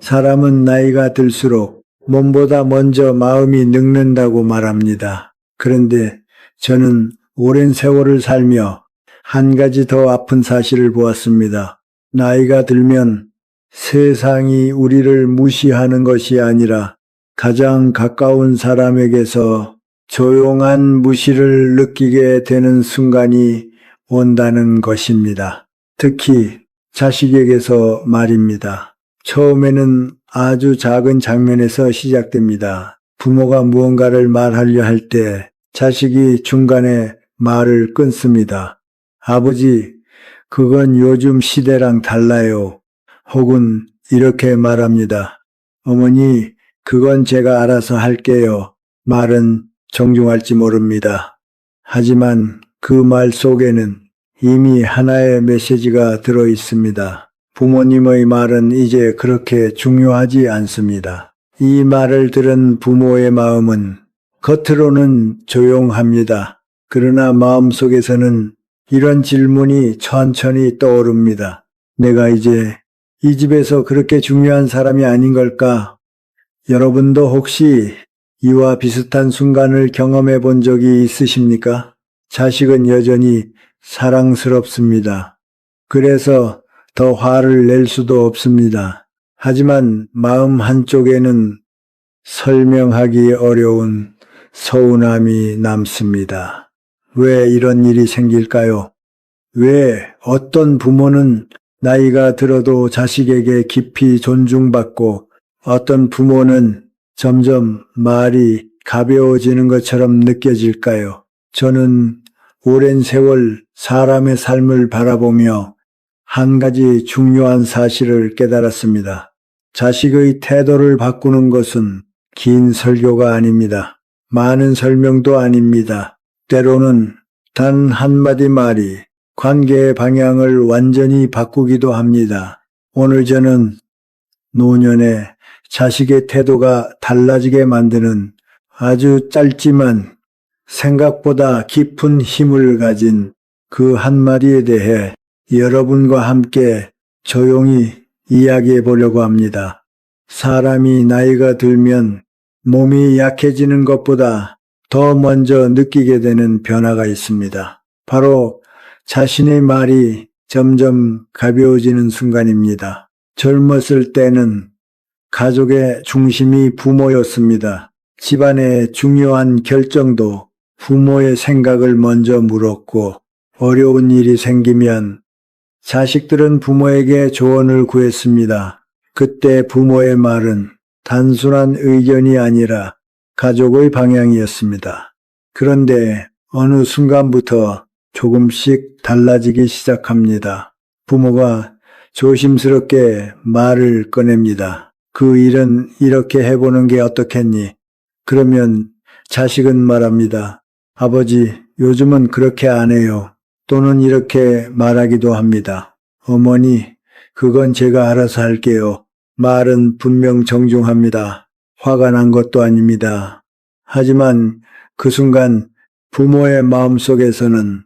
사람은 나이가 들수록 몸보다 먼저 마음이 늙는다고 말합니다. 그런데 저는 오랜 세월을 살며 한 가지 더 아픈 사실을 보았습니다. 나이가 들면 세상이 우리를 무시하는 것이 아니라 가장 가까운 사람에게서 조용한 무시를 느끼게 되는 순간이 온다는 것입니다. 특히 자식에게서 말입니다. 처음에는 아주 작은 장면에서 시작됩니다. 부모가 무언가를 말하려 할 때 자식이 중간에 말을 끊습니다. 아버지, 그건 요즘 시대랑 달라요. 혹은 이렇게 말합니다. 어머니, 그건 제가 알아서 할게요. 말은 정중할지 모릅니다. 하지만 그 말 속에는 이미 하나의 메시지가 들어 있습니다. 부모님의 말은 이제 그렇게 중요하지 않습니다. 이 말을 들은 부모의 마음은 겉으로는 조용합니다. 그러나 마음속에서는 이런 질문이 천천히 떠오릅니다. 내가 이제 이 집에서 그렇게 중요한 사람이 아닌 걸까? 여러분도 혹시 이와 비슷한 순간을 경험해 본 적이 있으십니까? 자식은 여전히 사랑스럽습니다. 그래서 더 화를 낼 수도 없습니다. 하지만 마음 한쪽에는 설명하기 어려운 서운함이 남습니다. 왜 이런 일이 생길까요? 왜 어떤 부모는 나이가 들어도 자식에게 깊이 존중받고 어떤 부모는 점점 말이 가벼워지는 것처럼 느껴질까요? 저는 오랜 세월 사람의 삶을 바라보며 한 가지 중요한 사실을 깨달았습니다. 자식의 태도를 바꾸는 것은 긴 설교가 아닙니다. 많은 설명도 아닙니다. 때로는 단 한마디 말이 관계의 방향을 완전히 바꾸기도 합니다. 오늘 저는 노년에 자식의 태도가 달라지게 만드는 아주 짧지만 생각보다 깊은 힘을 가진 그 한마디에 대해 여러분과 함께 조용히 이야기해 보려고 합니다. 사람이 나이가 들면 몸이 약해지는 것보다 더 먼저 느끼게 되는 변화가 있습니다. 바로 자신의 말이 점점 가벼워지는 순간입니다. 젊었을 때는 가족의 중심이 부모였습니다. 집안의 중요한 결정도 부모의 생각을 먼저 물었고 어려운 일이 생기면 자식들은 부모에게 조언을 구했습니다. 그때 부모의 말은 단순한 의견이 아니라 가족의 방향이었습니다. 그런데 어느 순간부터 조금씩 달라지기 시작합니다. 부모가 조심스럽게 말을 꺼냅니다. 그 일은 이렇게 해보는 게 어떻겠니? 그러면 자식은 말합니다. 아버지, 요즘은 그렇게 안 해요. 또는 이렇게 말하기도 합니다. 어머니, 그건 제가 알아서 할게요. 말은 분명 정중합니다. 화가 난 것도 아닙니다. 하지만 그 순간 부모의 마음속에서는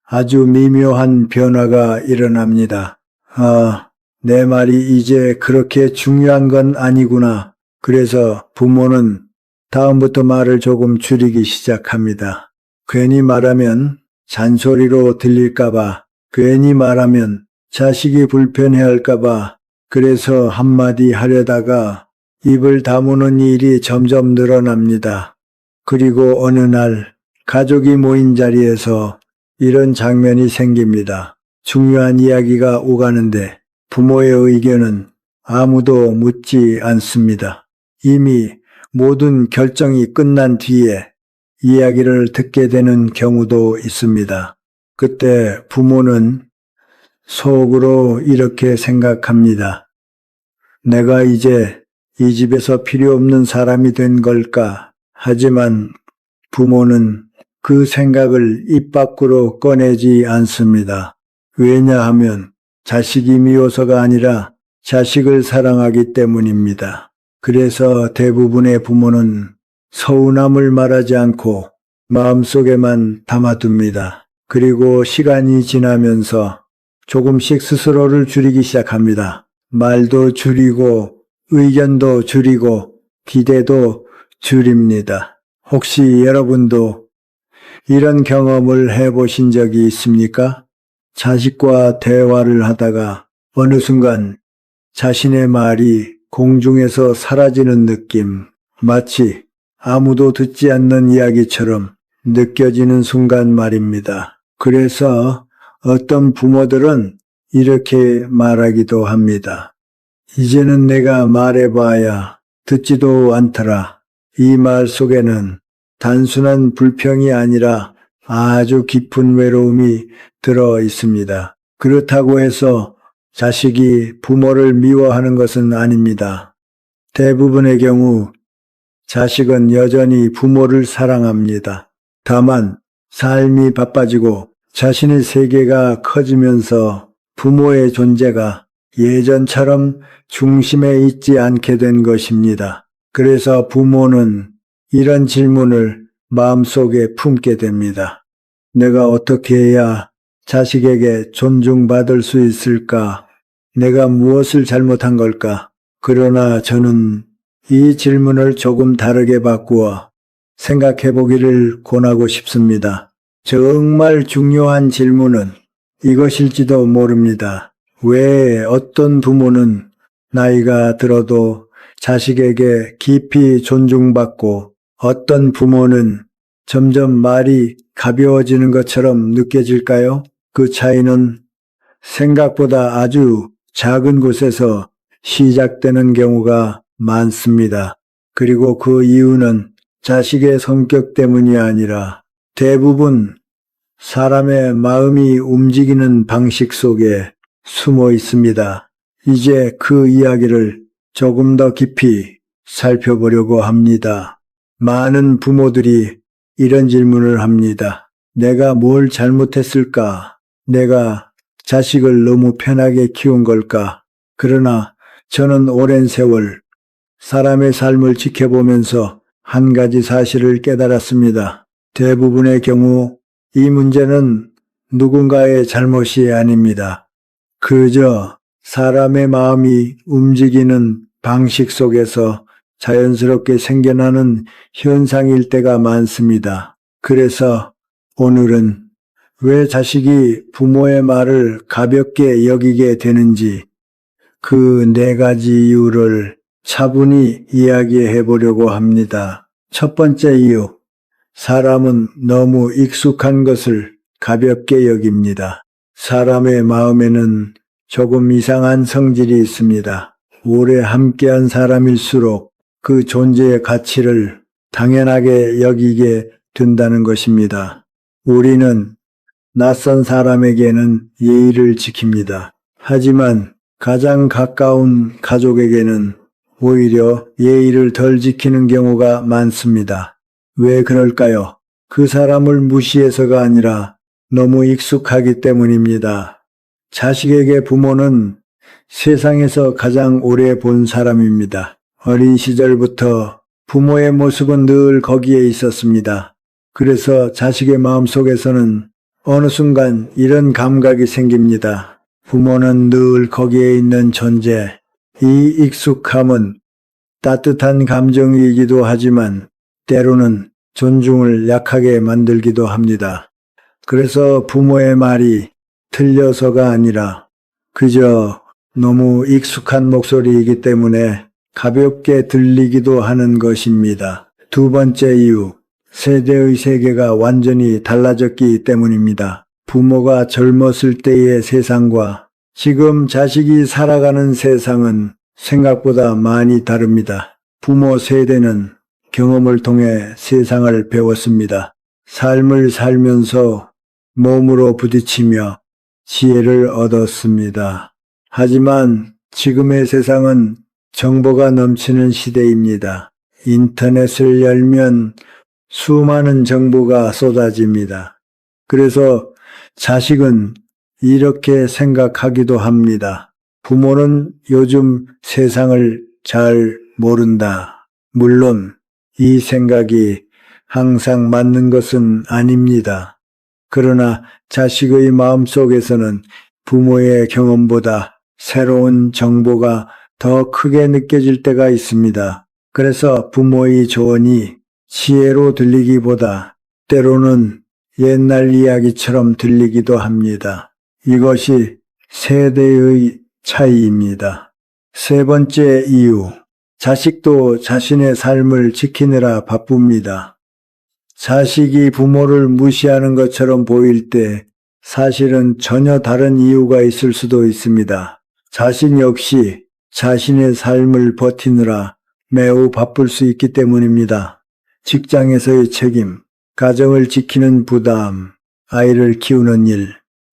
아주 미묘한 변화가 일어납니다. 아, 내 말이 이제 그렇게 중요한 건 아니구나. 그래서 부모는 다음부터 말을 조금 줄이기 시작합니다. 괜히 말하면 잔소리로 들릴까봐, 괜히 말하면 자식이 불편해할까봐, 그래서 한마디 하려다가 입을 다무는 일이 점점 늘어납니다. 그리고 어느 날 가족이 모인 자리에서 이런 장면이 생깁니다. 중요한 이야기가 오가는데 부모의 의견은 아무도 묻지 않습니다. 이미 모든 결정이 끝난 뒤에 이야기를 듣게 되는 경우도 있습니다. 그때 부모는 속으로 이렇게 생각합니다. 내가 이제 이 집에서 필요 없는 사람이 된 걸까? 하지만 부모는 그 생각을 입 밖으로 꺼내지 않습니다. 왜냐하면 자식이 미워서가 아니라 자식을 사랑하기 때문입니다. 그래서 대부분의 부모는 서운함을 말하지 않고 마음속에만 담아둡니다. 그리고 시간이 지나면서 조금씩 스스로를 줄이기 시작합니다. 말도 줄이고 의견도 줄이고 기대도 줄입니다. 혹시 여러분도 이런 경험을 해보신 적이 있습니까? 자식과 대화를 하다가 어느 순간 자신의 말이 공중에서 사라지는 느낌, 마치 아무도 듣지 않는 이야기처럼 느껴지는 순간 말입니다. 그래서 어떤 부모들은 이렇게 말하기도 합니다. 이제는 내가 말해봐야 듣지도 않더라. 이 말 속에는 단순한 불평이 아니라 아주 깊은 외로움이 들어 있습니다. 그렇다고 해서 자식이 부모를 미워하는 것은 아닙니다. 대부분의 경우 자식은 여전히 부모를 사랑합니다. 다만 삶이 바빠지고 자신의 세계가 커지면서 부모의 존재가 예전처럼 중심에 있지 않게 된 것입니다. 그래서 부모는 이런 질문을 마음속에 품게 됩니다. 내가 어떻게 해야 자식에게 존중받을 수 있을까? 내가 무엇을 잘못한 걸까? 그러나 저는 이 질문을 조금 다르게 바꾸어 생각해 보기를 권하고 싶습니다. 정말 중요한 질문은 이것일지도 모릅니다. 왜 어떤 부모는 나이가 들어도 자식에게 깊이 존중받고 어떤 부모는 점점 말이 가벼워지는 것처럼 느껴질까요? 그 차이는 생각보다 아주 작은 곳에서 시작되는 경우가 많습니다. 그리고 그 이유는 자식의 성격 때문이 아니라 대부분 사람의 마음이 움직이는 방식 속에 숨어 있습니다. 이제 그 이야기를 조금 더 깊이 살펴보려고 합니다. 많은 부모들이 이런 질문을 합니다. 내가 뭘 잘못했을까? 내가 자식을 너무 편하게 키운 걸까? 그러나 저는 오랜 세월 사람의 삶을 지켜보면서 한 가지 사실을 깨달았습니다. 대부분의 경우 이 문제는 누군가의 잘못이 아닙니다. 그저 사람의 마음이 움직이는 방식 속에서 자연스럽게 생겨나는 현상일 때가 많습니다. 그래서 오늘은 왜 자식이 부모의 말을 가볍게 여기게 되는지 그 4가지 이유를 차분히 이야기해 보려고 합니다. 첫 번째 이유, 사람은 너무 익숙한 것을 가볍게 여깁니다. 사람의 마음에는 조금 이상한 성질이 있습니다. 오래 함께한 사람일수록 그 존재의 가치를 당연하게 여기게 된다는 것입니다. 우리는 낯선 사람에게는 예의를 지킵니다. 하지만 가장 가까운 가족에게는 오히려 예의를 덜 지키는 경우가 많습니다. 왜 그럴까요? 그 사람을 무시해서가 아니라 너무 익숙하기 때문입니다. 자식에게 부모는 세상에서 가장 오래 본 사람입니다. 어린 시절부터 부모의 모습은 늘 거기에 있었습니다. 그래서 자식의 마음속에서는 어느 순간 이런 감각이 생깁니다. 부모는 늘 거기에 있는 존재. 이 익숙함은 따뜻한 감정이기도 하지만 때로는 존중을 약하게 만들기도 합니다. 그래서 부모의 말이 틀려서가 아니라 그저 너무 익숙한 목소리이기 때문에 가볍게 들리기도 하는 것입니다. 두 번째 이유, 세대의 세계가 완전히 달라졌기 때문입니다. 부모가 젊었을 때의 세상과 지금 자식이 살아가는 세상은 생각보다 많이 다릅니다. 부모 세대는 경험을 통해 세상을 배웠습니다. 삶을 살면서 몸으로 부딪히며 지혜를 얻었습니다. 하지만 지금의 세상은 정보가 넘치는 시대입니다. 인터넷을 열면 수많은 정보가 쏟아집니다. 그래서 자식은 이렇게 생각하기도 합니다. 부모는 요즘 세상을 잘 모른다. 물론 이 생각이 항상 맞는 것은 아닙니다. 그러나 자식의 마음속에서는 부모의 경험보다 새로운 정보가 더 크게 느껴질 때가 있습니다. 그래서 부모의 조언이 지혜로 들리기보다 때로는 옛날 이야기처럼 들리기도 합니다. 이것이 세대의 차이입니다. 세 번째 이유, 자식도 자신의 삶을 지키느라 바쁩니다. 자식이 부모를 무시하는 것처럼 보일 때 사실은 전혀 다른 이유가 있을 수도 있습니다. 자신 역시 자신의 삶을 버티느라 매우 바쁠 수 있기 때문입니다. 직장에서의 책임, 가정을 지키는 부담, 아이를 키우는 일,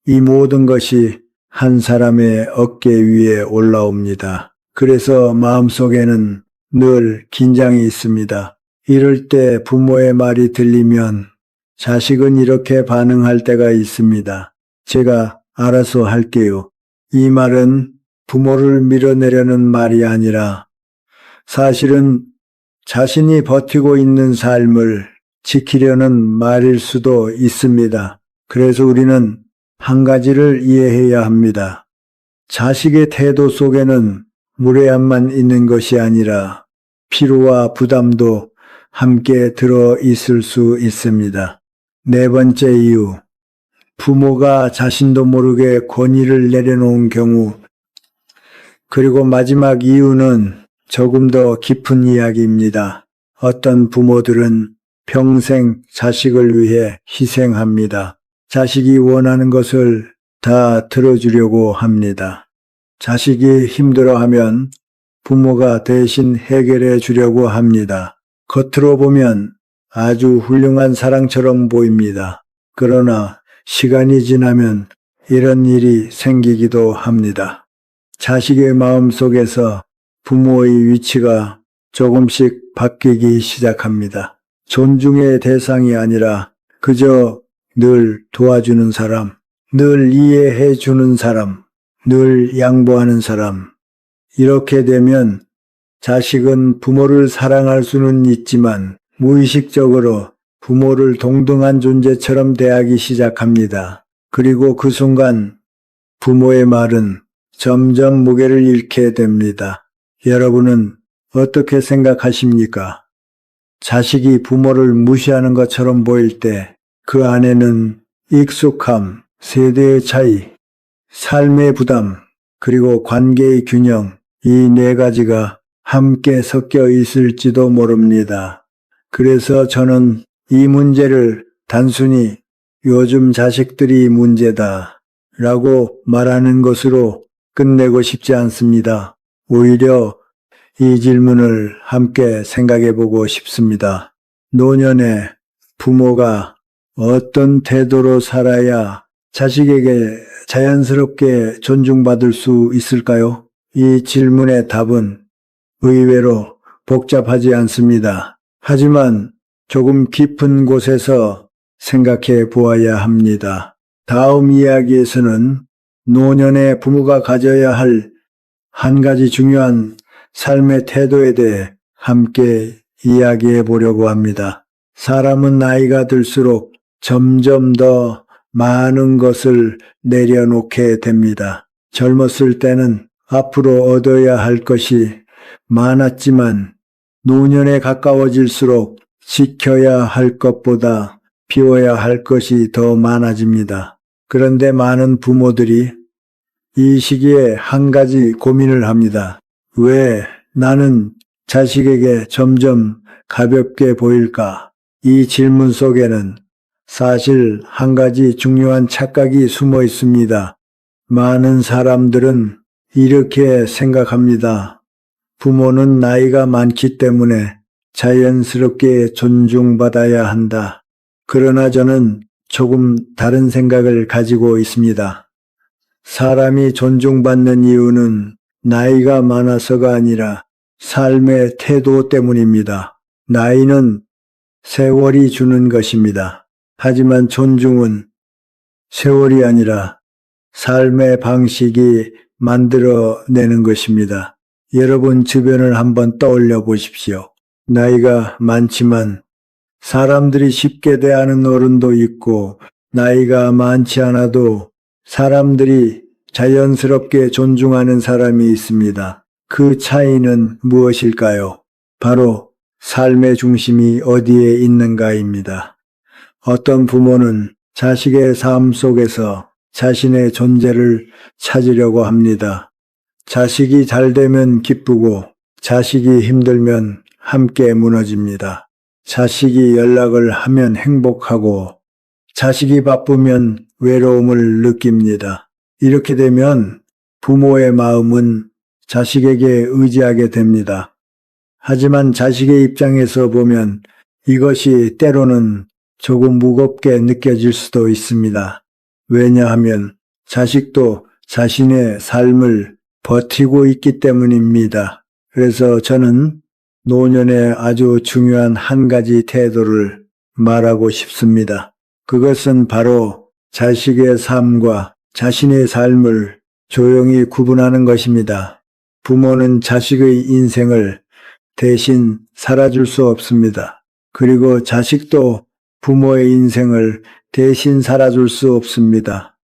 이 모든 것이 한 사람의 어깨 위에 올라옵니다. 그래서 마음속에는 늘 긴장이 있습니다. 이럴 때 부모의 말이 들리면 자식은 이렇게 반응할 때가 있습니다. 제가 알아서 할게요. 이 말은 부모를 밀어내려는 말이 아니라 사실은 자신이 버티고 있는 삶을 지키려는 말일 수도 있습니다. 그래서 우리는 한 가지를 이해해야 합니다. 자식의 태도 속에는 무례함만 있는 것이 아니라 피로와 부담도 함께 들어 있을 수 있습니다. 네 번째 이유, 부모가 자신도 모르게 권위를 내려놓은 경우. 그리고 마지막 이유는 조금 더 깊은 이야기입니다. 어떤 부모들은 평생 자식을 위해 희생합니다. 자식이 원하는 것을 다 들어주려고 합니다. 자식이 힘들어하면 부모가 대신 해결해 주려고 합니다. 겉으로 보면 아주 훌륭한 사랑처럼 보입니다. 그러나 시간이 지나면 이런 일이 생기기도 합니다. 자식의 마음속에서 부모의 위치가 조금씩 바뀌기 시작합니다. 존중의 대상이 아니라 그저 늘 도와주는 사람, 늘 이해해 주는 사람, 늘 양보하는 사람. 이렇게 되면 자식은 부모를 사랑할 수는 있지만 무의식적으로 부모를 동등한 존재처럼 대하기 시작합니다. 그리고 그 순간 부모의 말은 점점 무게를 잃게 됩니다. 여러분은 어떻게 생각하십니까? 자식이 부모를 무시하는 것처럼 보일 때 그 안에는 익숙함, 세대의 차이, 삶의 부담, 그리고 관계의 균형, 이 네 가지가 함께 섞여 있을지도 모릅니다. 그래서 저는 이 문제를 단순히 요즘 자식들이 문제다 라고 말하는 것으로 끝내고 싶지 않습니다. 오히려 이 질문을 함께 생각해 보고 싶습니다. 노년에 부모가 어떤 태도로 살아야 자식에게 자연스럽게 존중받을 수 있을까요? 이 질문의 답은 의외로 복잡하지 않습니다. 하지만 조금 깊은 곳에서 생각해 보아야 합니다. 다음 이야기에서는 노년의 부모가 가져야 할 한 가지 중요한 삶의 태도에 대해 함께 이야기해 보려고 합니다. 사람은 나이가 들수록 점점 더 많은 것을 내려놓게 됩니다. 젊었을 때는 앞으로 얻어야 할 것이 많았지만 노년에 가까워질수록 지켜야 할 것보다 비워야 할 것이 더 많아집니다. 그런데 많은 부모들이 이 시기에 한 가지 고민을 합니다. 왜 나는 자식에게 점점 가볍게 보일까? 이 질문 속에는 사실 한 가지 중요한 착각이 숨어 있습니다. 많은 사람들은 이렇게 생각합니다. 부모는 나이가 많기 때문에 자연스럽게 존중받아야 한다. 그러나 저는 조금 다른 생각을 가지고 있습니다. 사람이 존중받는 이유는 나이가 많아서가 아니라 삶의 태도 때문입니다. 나이는 세월이 주는 것입니다. 하지만 존중은 세월이 아니라 삶의 방식이 만들어내는 것입니다. 여러분 주변을 한번 떠올려 보십시오. 나이가 많지만 사람들이 쉽게 대하는 어른도 있고 나이가 많지 않아도 사람들이 자연스럽게 존중하는 사람이 있습니다. 그 차이는 무엇일까요? 바로 삶의 중심이 어디에 있는가입니다. 어떤 부모는 자식의 삶 속에서 자신의 존재를 찾으려고 합니다. 자식이 잘 되면 기쁘고 자식이 힘들면 함께 무너집니다. 자식이 연락을 하면 행복하고 자식이 바쁘면 외로움을 느낍니다. 이렇게 되면 부모의 마음은 자식에게 의지하게 됩니다. 하지만 자식의 입장에서 보면 이것이 때로는 조금 무겁게 느껴질 수도 있습니다. 왜냐하면 자식도 자신의 삶을 버티고 있기 때문입니다. 그래서 저는 노년의 아주 중요한 한 가지 태도를 말하고 싶습니다. 그것은 바로 자식의 삶과 자신의 삶을 조용히 구분하는 것입니다. 부모는 자식의 인생을 대신 살아줄 수 없습니다. 그리고 자식도 부모의 인생을 대신 살아줄 수 없습니다.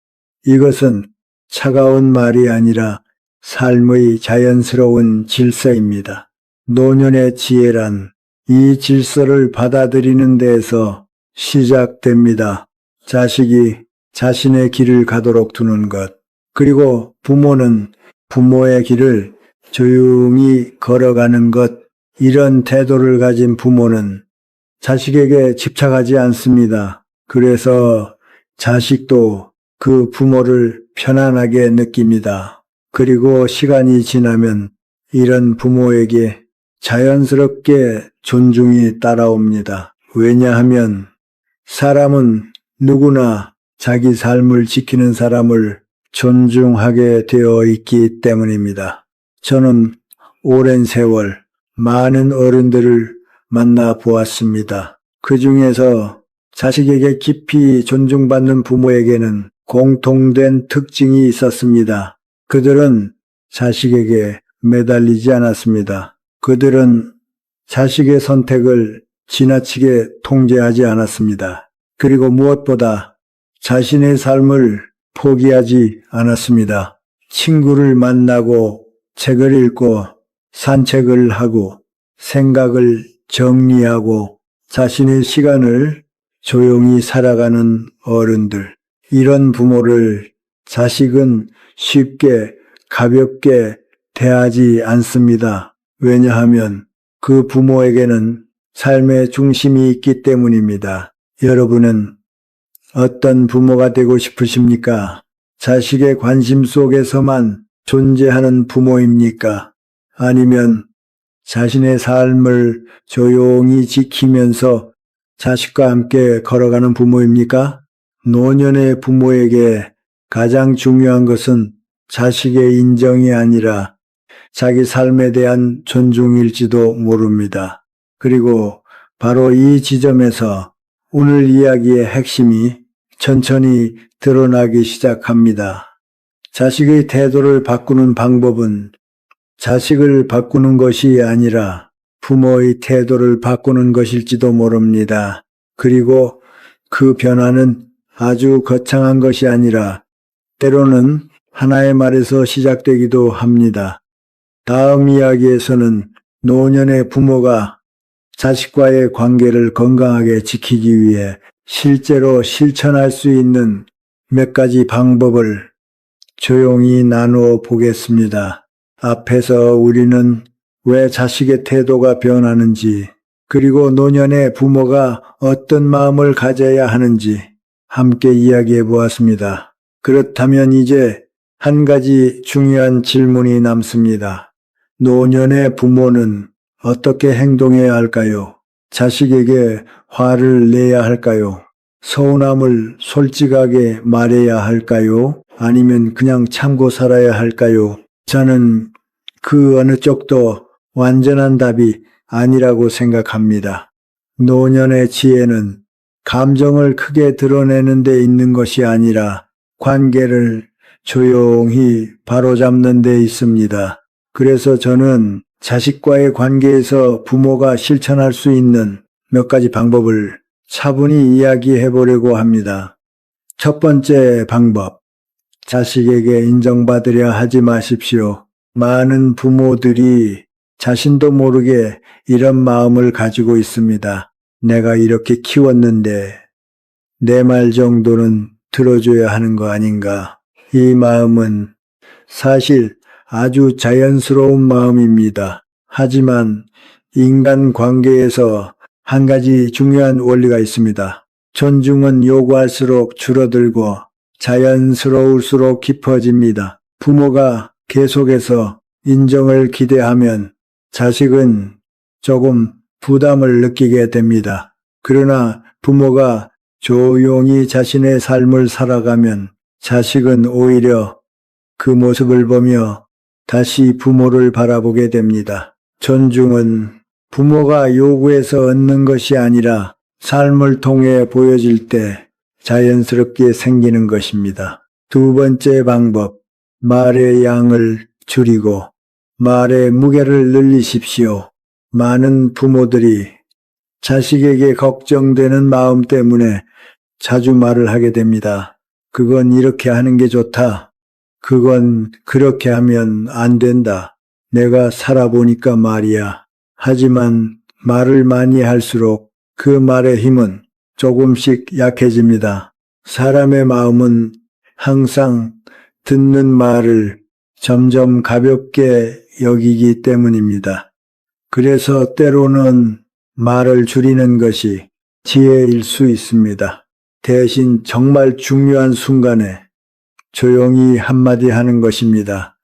이것은 차가운 말이 아니라 삶의 자연스러운 질서입니다. 노년의 지혜란 이 질서를 받아들이는 데에서 시작됩니다. 자식이 자신의 길을 가도록 두는 것, 그리고 부모는 부모의 길을 조용히 걸어가는 것, 이런 태도를 가진 부모는 자식에게 집착하지 않습니다. 그래서 자식도 그 부모를 편안하게 느낍니다. 그리고 시간이 지나면 이런 부모에게 자연스럽게 존중이 따라옵니다. 왜냐하면 사람은 누구나 자기 삶을 지키는 사람을 존중하게 되어 있기 때문입니다. 저는 오랜 세월 많은 어른들을 만나 보았습니다. 그 중에서 자식에게 깊이 존중받는 부모에게는 공통된 특징이 있었습니다. 그들은 자식에게 매달리지 않았습니다. 그들은 자식의 선택을 지나치게 통제하지 않았습니다. 그리고 무엇보다 자신의 삶을 포기하지 않았습니다. 친구를 만나고 책을 읽고 산책을 하고 생각을 정리하고 자신의 시간을 조용히 살아가는 어른들. 이런 부모를 자식은 쉽게 가볍게 대하지 않습니다. 왜냐하면 그 부모에게는 삶의 중심이 있기 때문입니다. 여러분은 어떤 부모가 되고 싶으십니까? 자식의 관심 속에서만 존재하는 부모입니까? 아니면 자신의 삶을 조용히 지키면서 자식과 함께 걸어가는 부모입니까? 노년의 부모에게 가장 중요한 것은 자식의 인정이 아니라 자기 삶에 대한 존중일지도 모릅니다. 그리고 바로 이 지점에서 오늘 이야기의 핵심이 천천히 드러나기 시작합니다. 자식의 태도를 바꾸는 방법은 자식을 바꾸는 것이 아니라 부모의 태도를 바꾸는 것일지도 모릅니다. 그리고 그 변화는 아주 거창한 것이 아니라 때로는 하나의 말에서 시작되기도 합니다. 다음 이야기에서는 노년의 부모가 자식과의 관계를 건강하게 지키기 위해 실제로 실천할 수 있는 몇 가지 방법을 조용히 나누어 보겠습니다. 앞에서 우리는 왜 자식의 태도가 변하는지, 그리고 노년의 부모가 어떤 마음을 가져야 하는지 함께 이야기해 보았습니다. 그렇다면 이제 한 가지 중요한 질문이 남습니다. 노년의 부모는 어떻게 행동해야 할까요? 자식에게 화를 내야 할까요? 서운함을 솔직하게 말해야 할까요? 아니면 그냥 참고 살아야 할까요? 저는 그 어느 쪽도 완전한 답이 아니라고 생각합니다. 노년의 지혜는 감정을 크게 드러내는 데 있는 것이 아니라 관계를 조용히 바로잡는 데 있습니다. 그래서 저는 자식과의 관계에서 부모가 실천할 수 있는 몇 가지 방법을 차분히 이야기해 보려고 합니다. 첫 번째 방법, 자식에게 인정받으려 하지 마십시오. 많은 부모들이 자신도 모르게 이런 마음을 가지고 있습니다. 내가 이렇게 키웠는데 내 말 정도는 들어줘야 하는 거 아닌가. 이 마음은 사실 아주 자연스러운 마음입니다. 하지만 인간 관계에서 한 가지 중요한 원리가 있습니다. 존중은 요구할수록 줄어들고 자연스러울수록 깊어집니다. 부모가 계속해서 인정을 기대하면 자식은 조금 부담을 느끼게 됩니다. 그러나 부모가 조용히 자신의 삶을 살아가면 자식은 오히려 그 모습을 보며 다시 부모를 바라보게 됩니다. 존중은 부모가 요구해서 얻는 것이 아니라 삶을 통해 보여질 때 자연스럽게 생기는 것입니다. 두 번째 방법, 말의 양을 줄이고 말의 무게를 늘리십시오. 많은 부모들이 자식에게 걱정되는 마음 때문에 자주 말을 하게 됩니다. 그건 이렇게 하는 게 좋다. 그건 그렇게 하면 안 된다. 내가 살아보니까 말이야. 하지만 말을 많이 할수록 그 말의 힘은 조금씩 약해집니다. 사람의 마음은 항상 듣는 말을 점점 가볍게 여기기 때문입니다. 그래서 때로는 말을 줄이는 것이 지혜일 수 있습니다. 대신 정말 중요한 순간에 조용히 한마디 하는 것입니다.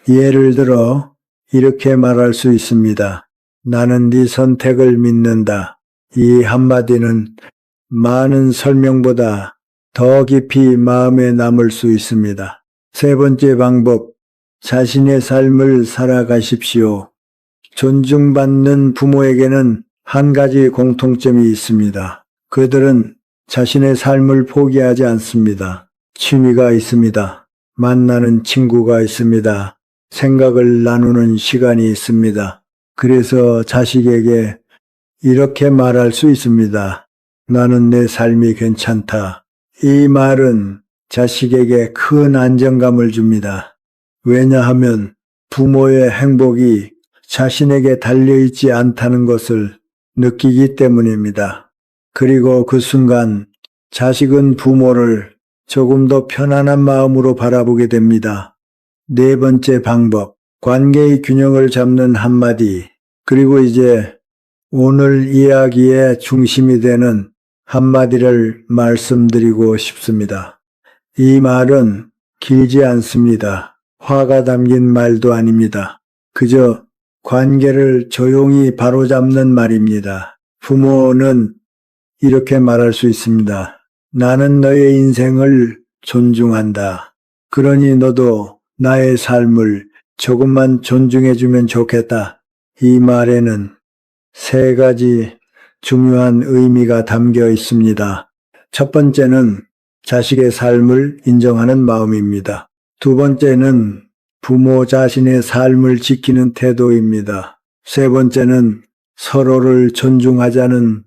예를 들어 이렇게 말할 수 있습니다. 나는 네 선택을 믿는다. 이 한마디는 많은 설명보다 더 깊이 마음에 남을 수 있습니다. 세 번째 방법, 자신의 삶을 살아가십시오. 존중받는 부모에게는 한 가지 공통점이 있습니다. 그들은 자신의 삶을 포기하지 않습니다. 취미가 있습니다. 만나는 친구가 있습니다. 생각을 나누는 시간이 있습니다. 그래서 자식에게 이렇게 말할 수 있습니다. 나는 내 삶이 괜찮다. 이 말은 자식에게 큰 안정감을 줍니다. 왜냐하면 부모의 행복이 자신에게 달려있지 않다는 것을 느끼기 때문입니다. 그리고 그 순간 자식은 부모를 조금 더 편안한 마음으로 바라보게 됩니다. 네 번째 방법, 관계의 균형을 잡는 한마디. 그리고 이제 오늘 이야기의 중심이 되는 한마디를 말씀드리고 싶습니다. 이 말은 길지 않습니다. 화가 담긴 말도 아닙니다. 그저 관계를 조용히 바로잡는 말입니다. 부모는 이렇게 말할 수 있습니다. 나는 너의 인생을 존중한다. 그러니 너도 나의 삶을 조금만 존중해주면 좋겠다. 이 말에는 세 가지 중요한 의미가 담겨 있습니다. 첫 번째는 자식의 삶을 인정하는 마음입니다. 두 번째는 부모 자신의 삶을 지키는 태도입니다. 세 번째는 서로를 존중하자는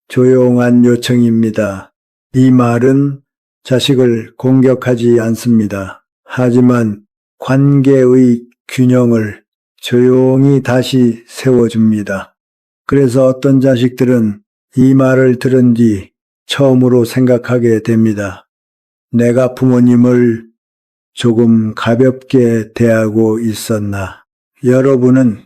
조용한 요청입니다. 이 말은 자식을 공격하지 않습니다. 하지만 관계의 균형을 조용히 다시 세워줍니다. 그래서 어떤 자식들은 이 말을 들은 뒤 처음으로 생각하게 됩니다. 내가 부모님을 조금 가볍게 대하고 있었나? 여러분은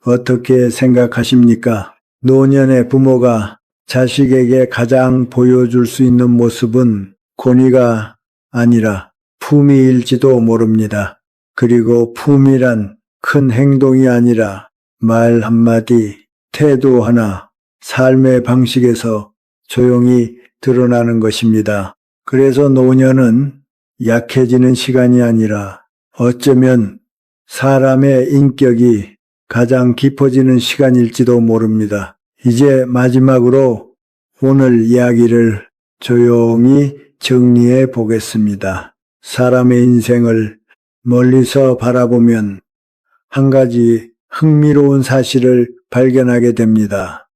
어떻게 생각하십니까? 노년의 부모가 자식에게 가장 보여줄 수 있는 모습은 권위가 아니라 품위일지도 모릅니다. 그리고 품위란 큰 행동이 아니라 말 한마디, 태도 하나, 삶의 방식에서 조용히 드러나는 것입니다. 그래서 노년은 약해지는 시간이 아니라 어쩌면 사람의 인격이 가장 깊어지는 시간일지도 모릅니다. 이제 마지막으로 오늘 이야기를 조용히 정리해 보겠습니다. 사람의 인생을 멀리서 바라보면 한 가지 흥미로운 사실을 발견하게 됩니다.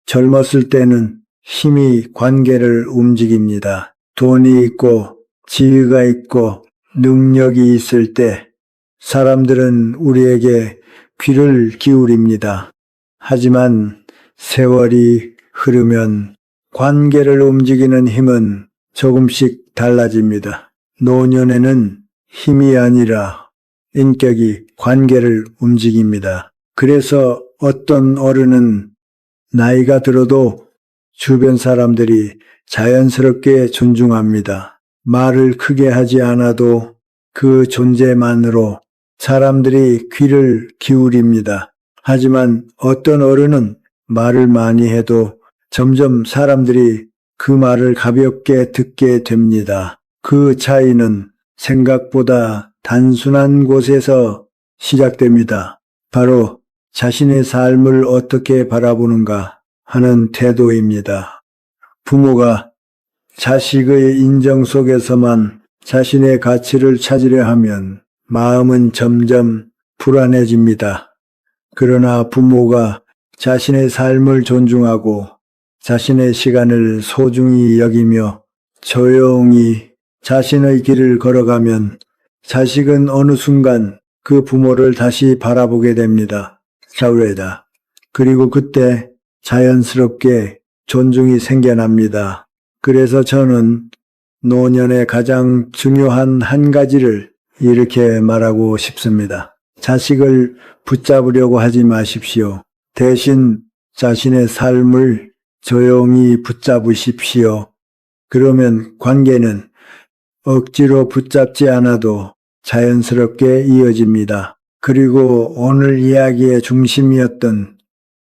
젊었을 때는 힘이 관계를 움직입니다. 돈이 있고 지위가 있고 능력이 있을 때 사람들은 우리에게 귀를 기울입니다. 하지만 세월이 흐르면 관계를 움직이는 힘은 조금씩 달라집니다. 노년에는 힘이 아니라 인격이 관계를 움직입니다. 그래서 어떤 어른은 나이가 들어도 주변 사람들이 자연스럽게 존중합니다. 말을 크게 하지 않아도 그 존재만으로 사람들이 귀를 기울입니다. 하지만 어떤 어른은 말을 많이 해도 점점 사람들이 그 말을 가볍게 듣게 됩니다. 그 차이는 생각보다 단순한 곳에서 시작됩니다. 바로 자신의 삶을 어떻게 바라보는가 하는 태도입니다. 부모가 자식의 인정 속에서만 자신의 가치를 찾으려 하면 마음은 점점 불안해집니다. 그러나 부모가 자신의 삶을 존중하고 자신의 시간을 소중히 여기며 조용히 자신의 길을 걸어가면 자식은 어느 순간 그 부모를 다시 바라보게 됩니다. 샤우레다. 그리고 그때 자연스럽게 존중이 생겨납니다. 그래서 저는 노년의 가장 중요한 한 가지를 이렇게 말하고 싶습니다. 자식을 붙잡으려고 하지 마십시오. 대신 자신의 삶을 조용히 붙잡으십시오. 그러면 관계는 억지로 붙잡지 않아도 자연스럽게 이어집니다. 그리고 오늘 이야기의 중심이었던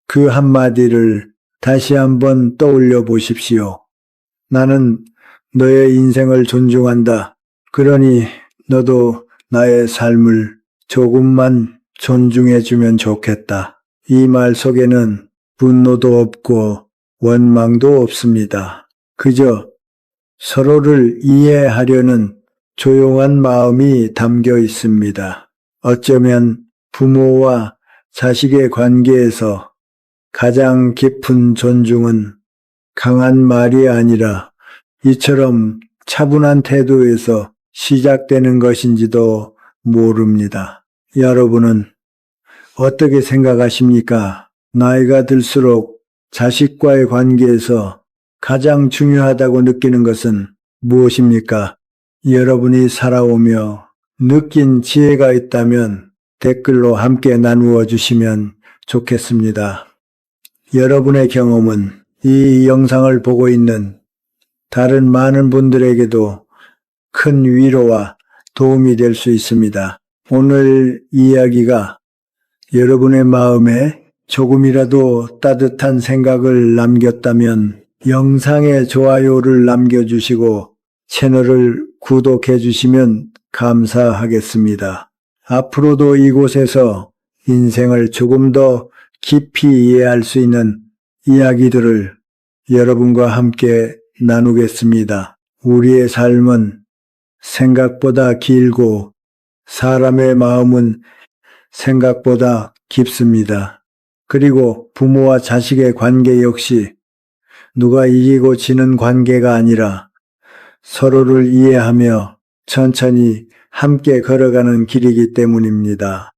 그 한마디를 다시 한번 떠올려 보십시오. 나는 너의 인생을 존중한다. 그러니 너도 나의 삶을 조금만 존중해주면 좋겠다. 이 말 속에는 분노도 없고 원망도 없습니다. 그저 서로를 이해하려는 조용한 마음이 담겨 있습니다. 어쩌면 부모와 자식의 관계에서 가장 깊은 존중은 강한 말이 아니라 이처럼 차분한 태도에서 시작되는 것인지도 모릅니다. 여러분은 어떻게 생각하십니까? 나이가 들수록 자식과의 관계에서 가장 중요하다고 느끼는 것은 무엇입니까? 여러분이 살아오며 느낀 지혜가 있다면 댓글로 함께 나누어 주시면 좋겠습니다. 여러분의 경험은 이 영상을 보고 있는 다른 많은 분들에게도 큰 위로와 도움이 될 수 있습니다. 오늘 이야기가 여러분의 마음에 조금이라도 따뜻한 생각을 남겼다면 영상에 좋아요를 남겨주시고 채널을 구독해 주시면 감사하겠습니다. 앞으로도 이곳에서 인생을 조금 더 깊이 이해할 수 있는 이야기들을 여러분과 함께 나누겠습니다. 우리의 삶은 생각보다 길고 사람의 마음은 생각보다 깊습니다. 그리고 부모와 자식의 관계 역시 누가 이기고 지는 관계가 아니라 서로를 이해하며 천천히 함께 걸어가는 길이기 때문입니다.